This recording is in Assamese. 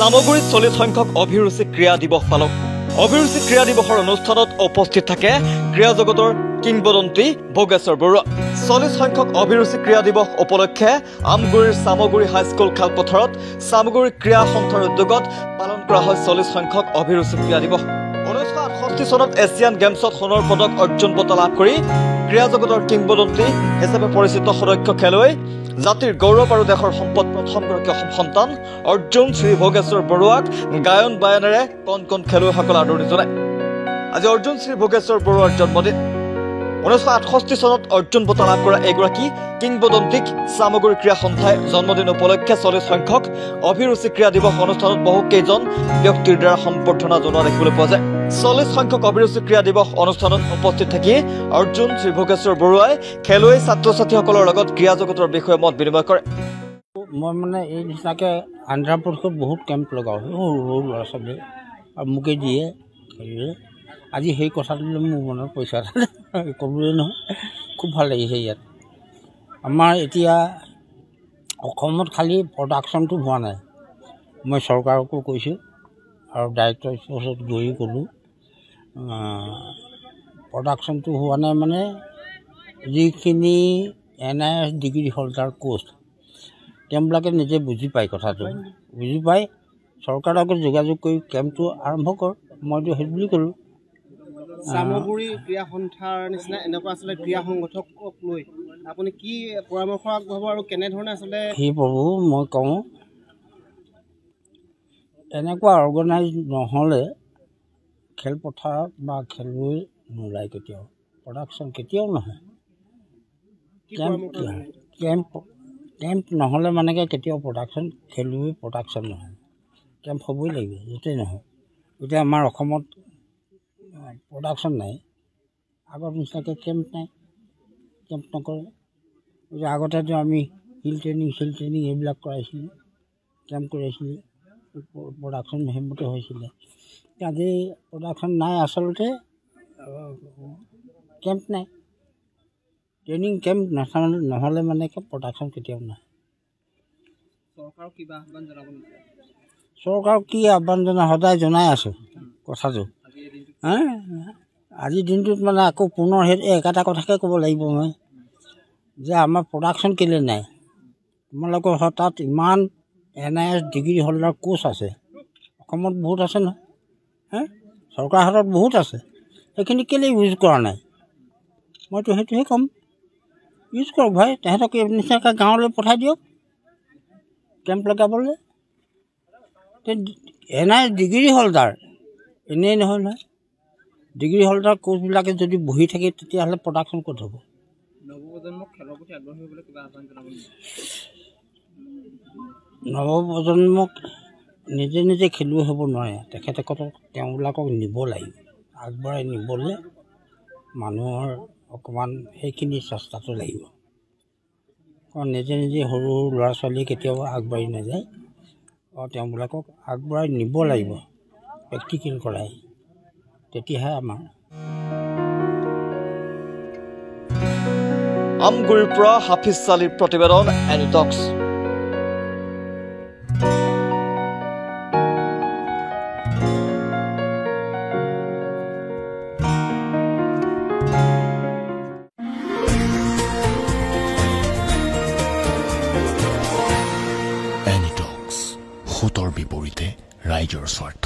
সামগুৰিত 40 সংখ্যক অভিৰুচি ক্ৰীড়া দিৱস পালন অভিৰুচি ক্ৰীড়া দিৱসৰ অনুষ্ঠানত উপস্থিত থাকে ক্ৰীড়া জগতৰ কিংবদন্তি ভোগেশ্বৰ বৰুৱা 40 সংখ্যক অভিৰুচি ক্ৰীড়া দিৱস উপলক্ষে আমগুৰিৰ সামগুৰি হাইস্কুল খেলপথাৰত সামগুৰি ক্ৰীড়া সন্থাৰ উদ্যোগত পালন কৰা হয় 40 সংখ্যক অভিৰুচি ক্ৰীড়া দিৱস 1968 চনত এছিয়ান গেমছত সোণৰ পদক অৰ্জন বঁটা লাভ কৰি ক্ৰীড়া জগতৰ কিংবদন্তি হিচাপে পৰিচিত সুদক্ষ খেলুৱৈ জাতিৰ গৌৰৱ আৰু দেশৰ সম্পদ প্ৰথমগৰাকী অসম সন্তান অৰ্জুন শ্ৰী ভোগেশ্বৰ বৰুৱাক গায়ন বায়নেৰে কণ খেলুৱৈসকলে আদৰণি জনায় আজি অৰ্জুন শ্ৰী ভোগেশ্বৰ বৰুৱাৰ জন্মদিন 1968 চনত অৰ্জুন বঁটা লাভ কৰা এগৰাকী কিংবদন্তিক সামগুৰি ক্ৰীড়া সন্থাই জন্মদিন উপলক্ষে 40 সংখ্যক অভিৰুচি ক্ৰীড়া দিৱস অনুষ্ঠানত বহু কেইজন ব্যক্তিৰ দ্বাৰা সম্বৰ্ধনা জনোৱা দেখিবলৈ পোৱা যায় 40 সংখ্যক অভিৰুচি ক্ৰীড়া দিৱস অনুষ্ঠানত উপস্থিত থাকি অৰ্জুন শ্ৰী ভোগেশ্বৰ বৰুৱাই খেলুৱৈ ছাত্ৰ ছাত্ৰীসকলৰ লগত ক্ৰীড়া জগতৰ বিষয়ে মত বিনিময় কৰে মই মানে এই নিচিনাকৈ আন্ধ্ৰা প্ৰদেশত বহুত কেম্প লগাওঁ সৰু ল'ৰা ছোৱালী আৰু মোকে দিয়ে আজি সেই কথাটো মোৰ মনত পইচা ক'লোৱে নহয় খুব ভাল লাগিছে ইয়াত আমাৰ এতিয়া অসমত খালি প্ৰডাকশ্যনটো হোৱা নাই মই চৰকাৰকো কৈছোঁ আৰু ডাইৰেক্টৰ ওচৰত গৈ ক'লোঁ প্ৰডাকশ্যনটো হোৱা নাই মানে যিখিনি NIS ডিগ্ৰী হোল্ডাৰ কোৰ্চ তেওঁবিলাকে নিজে বুজি পায় কথাটো বুজি পাই চৰকাৰৰ লগত যোগাযোগ কৰি কেম্পটো আৰম্ভ কৰ মইতো সেই বুলি ক'লোঁ সামগুৰি ক্ৰীড়া সন্থাৰ নিচিনা এনেকুৱা আচলতে ক্ৰীড়া সংগঠকক লৈ আপুনি কি পৰামৰ্শ আগবঢ়াব আৰু কেনেধৰণে আচলতে সেই প্ৰভু মই কওঁ এনেকুৱা অৰ্গেনাইজ নহ'লে খেলপথাৰত বা খেলুৱৈ নোলায় কেতিয়াও প্ৰডাকশ্যন কেতিয়াও নহয় কেম্প নহ'লে মানেকৈ কেতিয়াও প্ৰডাকশ্যন খেলুৱৈ প্ৰডাকশ্যন নহয় কেম্প হ'বই লাগিব য'তেই নহয় এতিয়া আমাৰ অসমত প্ৰডাকশ্যন নাই আগৰ নিচিনাকৈ কেম্প নাই কেম্প নকৰে এতিয়া আগতেতো আমি হিল ট্ৰেইনিং এইবিলাক কৰাইছিলোঁ কেম্প কৰাইছিলোঁ প্ৰডাকশ্যন সেইমতে হৈছিলে আজি প্ৰডাকশ্যন নাই আচলতে কেম্প নাই ট্ৰেইনিং কেম্প নহ'লে মানে প্ৰডাকশ্যন কেতিয়াও নাই চৰকাৰক কি আহ্বান জনাই সদায় জনাই আছোঁ কথাটো আজিৰ দিনটোত মানে আকৌ পুনৰ সেই একেটা কথাকে ক'ব লাগিব মই যে আমাৰ প্ৰডাকশ্যন কেলৈ নাই তোমালোকৰ তাত ইমান NIS ডিগ্ৰী হোল্ডাৰ কোৰ্চ আছে অসমত বহুত আছে নহয় চৰকাৰৰ হাতত বহুত আছে সেইখিনি কেলৈ ইউজ কৰা নাই মইতো সেইটোহে ক'ম ইউজ কৰক ভাই তেহেঁতক নিচিনাকৈ গাঁৱলৈ পঠাই দিয়ক কেম্প লগাবলৈ NIS ডিগ্ৰী হোল্ডাৰ এনেই নহয় নহয় ডিগ্ৰী হোল্ডাৰ কোৰ্চবিলাকে যদি বহি থাকে তেতিয়াহ'লে প্ৰডাকশ্যন ক'ত হ'ব নৱপ্ৰজন্মক নিজে খেলুৱৈ হ'ব নোৱাৰে তেখেতসকলক তেওঁবিলাকক নিব লাগিব আগবঢ়াই নিবলৈ মানুহৰ অকণমান সেইখিনি চেষ্টাটো লাগিব কাৰণ নিজে সৰু ল'ৰা ছোৱালী কেতিয়াও আগবাঢ়ি নাযায় আৰু তেওঁবিলাকক আগবঢ়াই নিব লাগিব প্ৰেক্টিকেল কৰাই তেতিয়াহে আমাৰ আমগুৰিৰ পৰা হাফিজ চালিৰ প্ৰতিবেদন এনিটক্স এনিটক্স, সুতৰ বিপৰীতে ৰাইজৰ স্বাৰ্থ।